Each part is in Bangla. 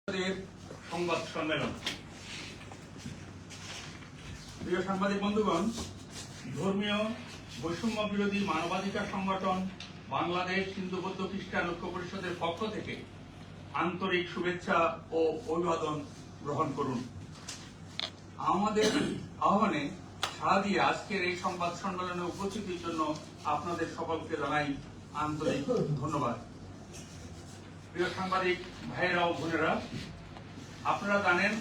সংবাদ সম্মেলন। প্রিয় সাংবাদিক বন্ধুগণ, ধর্মীয় বৈষম্য বিরোধী মানবাধিকার সংগঠন বাংলাদেশ হিন্দু বৌদ্ধ খ্রিস্টান ঐক্য পরিষদের পক্ষ থেকে আন্তরিক শুভেচ্ছা ও অভিবাদন গ্রহণ করুন। আমাদের আহ্বানে সাড়া দিয়ে আজকের এই সংবাদ সম্মেলনে উপস্থিতির জন্য আপনাদের সকলকে জানাই আন্তরিক ধন্যবাদ। প্রিয় সাংবাদিক ভাইয়েরা ও বোনেরা, আপনারা জানেন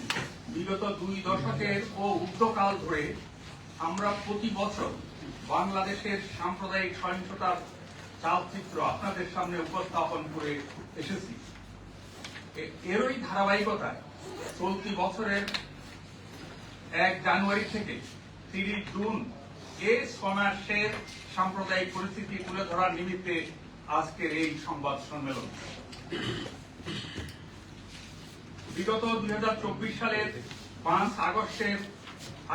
বিগত 2 দশকের ও ঊর্ধ্বকাল ধরে আমরা প্রতি বছর বাংলাদেশের সাম্প্রদায়িক সহিংসতার চালচিত্র আপনাদের সামনে উপস্থাপন করে এসেছি। এরই ধারাবাহিকতায় চলতি বছরের 1 জানুয়ারি থেকে 30 জুন এই 6 মাসের সাম্প্রদায়িক পরিস্থিতি তুলে ধরার নিমিত্তে আজকের এই সংবাদ সম্মেলন। বিগত 2024 সালের 5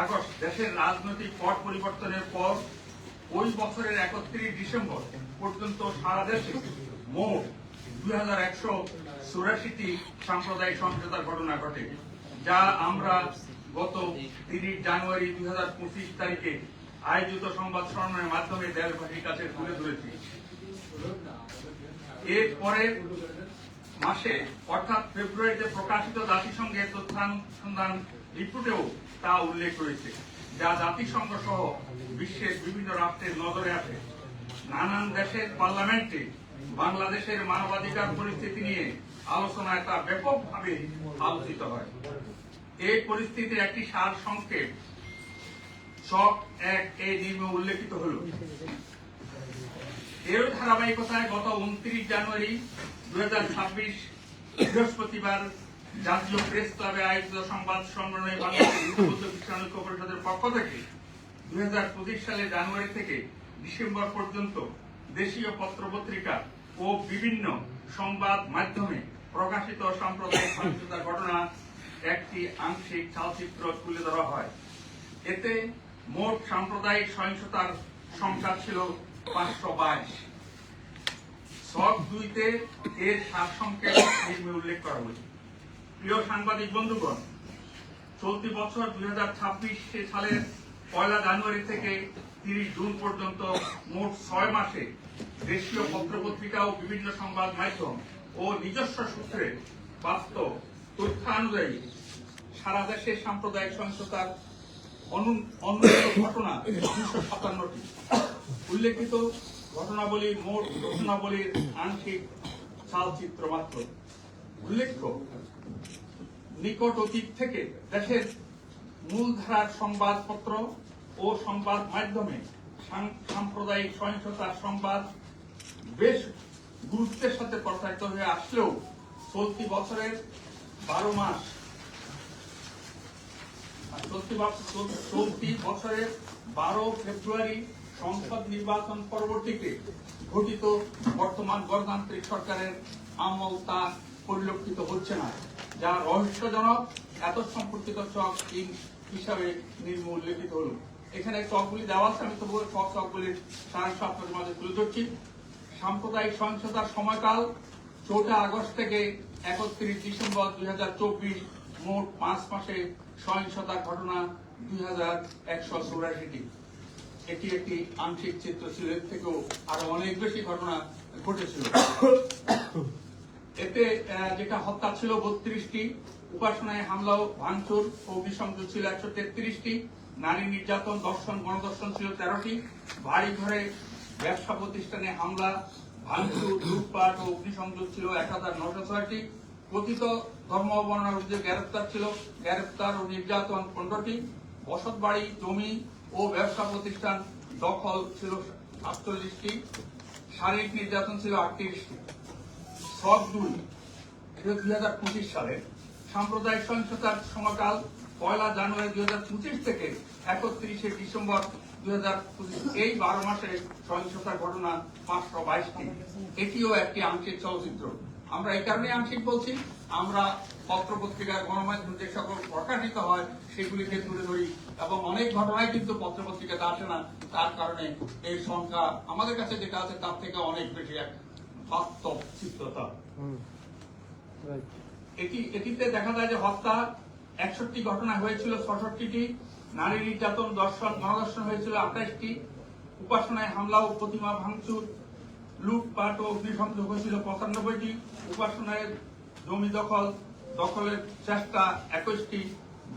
আগস্ট দেশের রাজনৈতিক পট পরিবর্তনের পর ওই বছরের 31 ডিসেম্বর পর্যন্ত সারা দেশে মোট 2184টি সাম্প্রদায়িক সহিংসতার ঘটনা ঘটে, যা আমরা গত 30 জানুয়ারি 2025 তারিখে আয়োজিত সংবাদ সম্মেলনের মাধ্যমে দেশবাসীর কাছে তুলে ধরেছি। এর পরে মাসে অর্থাৎ ফেব্রুয়ারিতে প্রকাশিত জাতিসংঘের তথ্যানুসন্ধান রিপোর্টেও তা উল্লেখ রয়েছে, যা জাতিসংঘ সহ বিশ্বের বিভিন্ন রাষ্ট্রের নজরে আসে। নানান দেশের পার্লামেন্টে বাংলাদেশের মানবাধিকার পরিস্থিতি নিয়ে আলোচনায় তা ব্যাপকভাবে আলোচিত হয়। এই পরিস্থিতির একটি সার সংক্ষেপ সব এক এই নিয়মে উল্লেখিত হল। এর ধারাবাহিকতায় গত 29 জানুয়ারি 2026 বৃহস্পতিবার জাতীয় প্রেস ক্লাবে আয়োজিত সংবাদ সম্মেলনে বাংলাদেশ হিন্দু বৌদ্ধ খ্রিস্টান ঐক্য পরিষদের পক্ষ থেকে 2025 সালের জানুয়ারি থেকে ডিসেম্বর পর্যন্ত দেশীয় পত্রপত্রিকা ও বিভিন্ন সংবাদ মাধ্যমে প্রকাশিত সাম্প্রদায়িক সহিংসতার ঘটনা একটি আংশিক চালচিত্র তুলে ধরা হয়। এতে মোট সাম্প্রদায়িক সহিংসতার সংখ্যা ছিল 522। সব 2তে এর সারসংক্ষেপ নিম্নে উল্লেখ করা হয়েছে। প্রিয় সাংবাদিক বন্ধুগণ, চলতি বছর 2026 সালের 1 জানুয়ারি থেকে 30 জুন পর্যন্ত মোট 6 মাসে দেশীয় পত্রপত্রিকা ও বিভিন্ন সংবাদ মাধ্যম ও নিজস্ব সূত্রে প্রাপ্ত তথ্যানুযায়ী সারা দেশে সাম্প্রদায়িক সহিংসতার অন্যান্য ঘটনা 257টি। উল্লেখিত ঘটনাবলীর মোট ঘটনাবলীর আংশিক চালচিত্র মাত্র। উল্লেখ্য, নিকট অতীত থেকে দেশের মূলধারার সংবাদপত্র ও সংবাদ মাধ্যমে সাম্প্রদায়িক সহিংসতার সংবাদ বেশ গুরুত্বের সাথে প্রচারিত হয়ে আসলেও চলতি বছরের 12 ফেব্রুয়ারি সংসদ নির্বাচন পরবর্তীতে ঘটিত বর্তমান গণতান্ত্রিক সরকারের আমল তা পরিলক্ষিত হচ্ছে না, যা রহস্যজনক এত সম্পর্কিত চক হিসাবে নিম্ন উল্লেখিত হল। এখানে চকগুলি দেওয়া আছে, আমি তবু সব চকগুলির সারাংশ আপনাদের মাঝে তুলে ধরছি। সাম্প্রদায়িক সহিংসতার সময়কাল 4 আগস্ট থেকে 31 ডিসেম্বর 2024, মোট 5 মাসে সহিংসতার ঘটনা 2184টি। এটি একটি আংশিক চিত্র ছিল, এর থেকেও আরো অনেক বেশি ঘটনা ঘটেছিল। এতে যেটা হত্যা ছিল 32টি, উপাসনায় হামলা ও ভাঙচুর ও অগ্নিসংযোগ ছিল 133টি, নারী নির্যাতন, দর্শন, গণদর্শন ছিল 13টি, বাড়ি ঘরে ব্যবসা প্রতিষ্ঠানে হামলা, ভাঙচুর, লুটপাট ও অগ্নিসংযোগ ছিল 1906টি, কথিত ধর্ম অবমাননার অভিযোগে গ্রেফতার ও নির্যাতন 15টি, বসত বাড়ি, জমি ও ব্যবসা প্রতিষ্ঠান দখল ছিল 48টি, শারীরিক নির্যাতন ছিল 38টি। সব 2025 সালে সাম্প্রদায়িক সহিংসতার সময়কাল 1 জানুয়ারি 2025 থেকে 31 ডিসেম্বর 2025, এই 12 মাসে সহিংসতার ঘটনা 522টি। এটিও একটি আংশিক চলচ্চিত্র। আমরা এই কারণে আংশিক বলছি, আমরা পত্রপত্রিকার গণমাধ্যম যে সকল প্রকাশিত হয় সেগুলিকে তুলে ধরি এবং অনেক ঘটনায় কিন্তু পত্রপত্রিকাতে আসে না, তার কারণে এর সংখ্যা আমাদের কাছে যেটা আছে তার থেকে অনেক বেশি এক বাস্তব চিত্রতা। এটিতে দেখা যায় যে হত্যা 61টি ঘটনা হয়েছিল, 66টি, নারী নির্যাতন, দর্শন, গণধর্ষণ হয়েছিল 28টি, উপাসনায় হামলা ও প্রতিমা ভাঙচুর, লুটপাট ও অগ্নিসংযোগ হয়েছিল 95টি, উপাসনায় জমি দখলের চেষ্টা 21টি,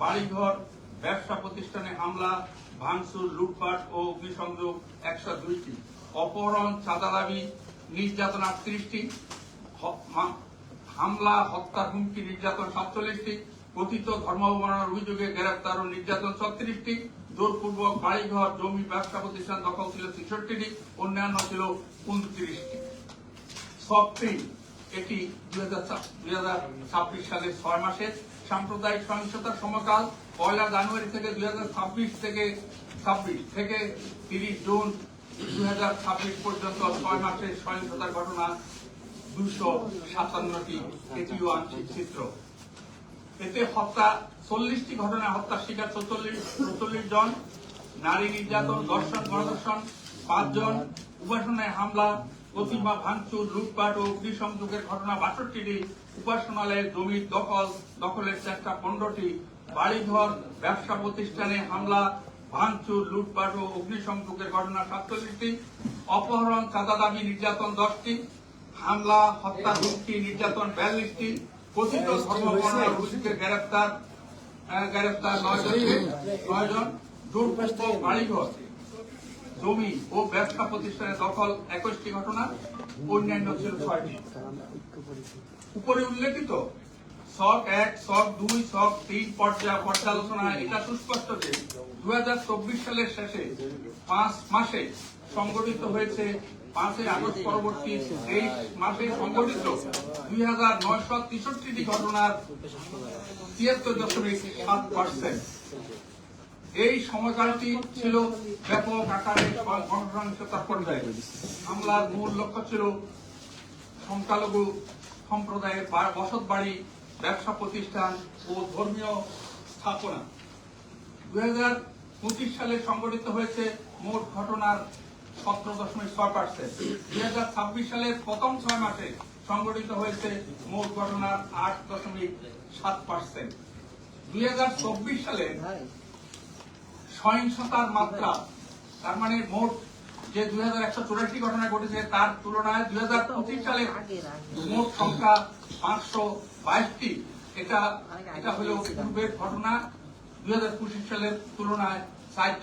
বাড়িঘর, ব্যবসা প্রতিষ্ঠানে হামলা, ভাঙচুর, লুটপাট ও অগ্নিসংযোগ 102টি, অপহরণ, চাঁদা দাবি, নির্যাতন 38টি, হামলা, হত্যার হুমকি, নির্যাতন 47টি, কথিত ধর্মাবমাননার অভিযোগে গ্রেফতার ও নির্যাতন 36টি, জোরপূর্বক বাড়িঘর, জমি, ব্যবসা প্রতিষ্ঠান দখল ছিল 63টি, অন্যান্য ছিল 29টি। সবটি এটি 2026 সালের 6 মাসে সাম্প্রদায়িক সহিংসতার সময়কাল 1 জানুয়ারি থেকে 2026 থেকে 30 জুন 2026 পর্যন্ত 6 মাসের সহিংসতার ঘটনা 257টি। এটিও আংশিক চিত্র। এতে হত্যা 40টি ঘটনায় হত্যার শিকার 44 জন, নারী নির্যাতন, দর্শন, গণধর্ষণ 5 জন, উপাসনায় হামলা, প্রতিমা ভাঙচুর, লুটপাট ও অগ্নিসংযোগের ঘটনা 62টি, উপাসনালয়ের জমির দখলের চেষ্টা 15টি, বাড়িঘর, ব্যবসা প্রতিষ্ঠানে হামলা, ভাঙচুর, লুটপাট ও অগ্নিসংযোগের ঘটনা 47টি, অপহরণ, চাঁদা দাবি, নির্যাতন 10টি, হামলা, হত্যা, হুমকি, নির্যাতন 42টি, কথিত ধর্মাবমাননার অভিযোগে গ্রেফতার 9 জন, জোরপূর্বক বাড়িঘর, জমি ও ব্যবসা প্রতিষ্ঠানে দখল 21টি ঘটনা, অন্যান্য ছিল 6টি। উপরে উল্লেখিত সব 1, সব 2, সব 3 পর্যালোচনায় এটা সুস্পষ্ট যে 2024 সালের শেষে 5 মাসে সংগঠিত হয়েছে 5 আগস্ট পরবর্তী 23 মাসে সংগঠিত 2963টি ঘটনার 73.7%। এই সময়কালটি ছিল ব্যাপক আকারে গণসহিংসতার পর্যায়ে। হামলার মূল লক্ষ্য ছিল সংখ্যালঘু সম্প্রদায়ের বসত বাড়ি, ব্যবসা প্রতিষ্ঠান ও ধর্মীয় স্থাপনা। 2025 সালে সংগঠিত হয়েছে মোট ঘটনার 17.6%। 2026 সালের প্রথম 6 মাসে সংগঠিত হয়েছে মোট ঘটনার 8.7%। 2024 সালে সহিংসতার মাত্রা, তার মানে মোট যে 2184 ঘটনা ঘটেছে তার তুলনায় 2025 সালে মোট সংখ্যা 522টি। এটা হলো পূর্বের ঘটনা 2025 সালের তুলনায় 4